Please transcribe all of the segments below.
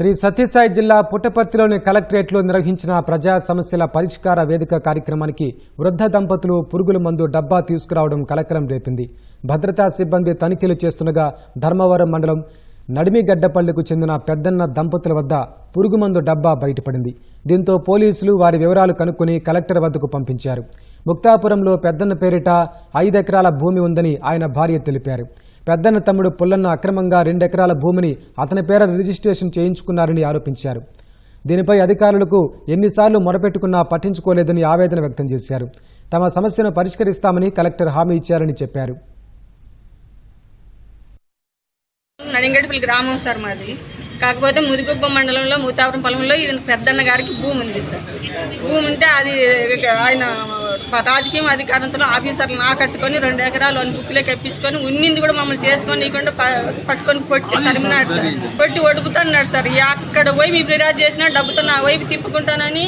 శ్రీ సత్యసాయి జిల్లా పుట్టపర్తిలోని కలెక్టరేట్లో నిర్వహించిన ప్రజా సమస్యల పరిష్కార వేదిక కార్యక్రమానికి వృద్ధ దంపతులు పురుగుల మందు డబ్బా తీసుకురావడం కలకలం రేపింది. భద్రతా సిబ్బంది తనిఖీలు చేస్తుండగా ధర్మవరం మండలం నడిమిగడ్డపల్లికు చెందిన పెద్దన్న దంపతుల వద్ద పురుగుమందు డబ్బా బయటపడింది. దీంతో పోలీసులు వారి వివరాలు కనుక్కుని కలెక్టర్ వద్దకు పంపించారు. ముక్తాపురంలో పెద్దన్న పేరిట 5 ఎకరాల భూమి ఉందని ఆయన భార్య తెలిపారు. పెద్దన్న తమ్ముడు పుల్లన్న అక్రమంగా 2 ఎకరాల భూమిని అతని పేర రిజిస్ట్రేషన్ చేయించుకున్నారని ఆరోపించారు. దీనిపై అధికారులకు ఎన్నిసార్లు మొరపెట్టుకున్నా పట్టించుకోలేదని ఆవేదన వ్యక్తం చేశారు. తమ సమస్యను పరిష్కరిస్తామని కలెక్టర్ హామీ ఇచ్చారని చెప్పారు. నడింగడిపల్లి గ్రామం సార్ మాది. కాకపోతే ముదిగుబ్బ మండలంలో ముతాపురం పొలంలో ఇది పెద్దన్న గారికి భూమి ఉంది సార్. భూమి ఉంటే అది ఆయన రాజకీయ అధికారంతో ఆఫీసర్లను ఆకట్టుకొని 2 ఎకరాలు అని బుక్లోకి ఎప్పించుకొని ఉన్నింది కూడా మమ్మల్ని చేసుకొని ఇవ్వకుండా పట్టుకొని కొట్టి తరిమినాడు సార్. కొట్టి ఒడుకుతున్నాడు సార్. అక్కడ పోయి మీ ఫిర్యాదు చేసినా డబ్బుతో నా వైపు తిప్పుకుంటానని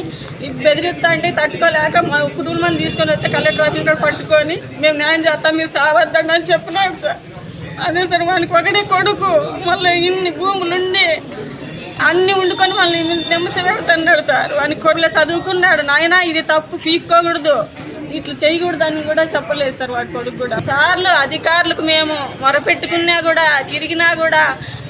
బెదిరిస్తా అంటే తట్టుకోలేక మా పురుగుల మంది తీసుకొని వస్తే కలెక్టర్ ఆఫీస్ కూడా పట్టుకొని మేము న్యాయం చేస్తాం, మీరు సావద్దండి అని చెప్పినాడు సార్. అదే సార్ వానికి ఒకటే కొడుకు, మళ్ళీ ఇన్ని భూములుండి అన్ని వండుకొని మళ్ళీ నెమ్మసి పెడుతున్నాడు సార్. వానికి కొడుకులో చదువుకున్నాడు. నాయన ఇది తప్పు, పీక్కోకూడదు, ఇట్లా చేయకూడదు అని కూడా చెప్పలేదు సార్ వాడి కొడుకు కూడా. సార్లు అధికారులకు మేము మొరపెట్టుకున్నా కూడా తిరిగినా కూడా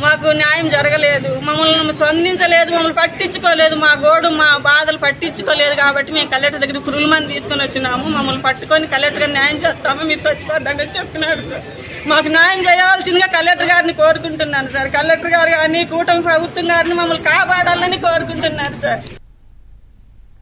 మాకు న్యాయం జరగలేదు. మమ్మల్ని స్పందించలేదు, మమ్మల్ని పట్టించుకోలేదు, మా గోడు మా బాధలు పట్టించుకోలేదు. కాబట్టి మేము కలెక్టర్ దగ్గర పురుగుల మంది తీసుకొని వచ్చినాము. మమ్మల్ని పట్టుకొని కలెక్టర్ గారు న్యాయం చేస్తాము, మీరు చచ్చిపోద్దండి చెప్పినాడు సార్. మాకు న్యాయం చేయాల్సిందిగా కలెక్టర్ గారిని కోరుకుంటున్నాను సార్. కలెక్టర్ గారు కానీ కూటమి ప్రభుత్వం గారిని మమ్మల్ని కాపాడాలని కోరుకుంటున్నారు సార్.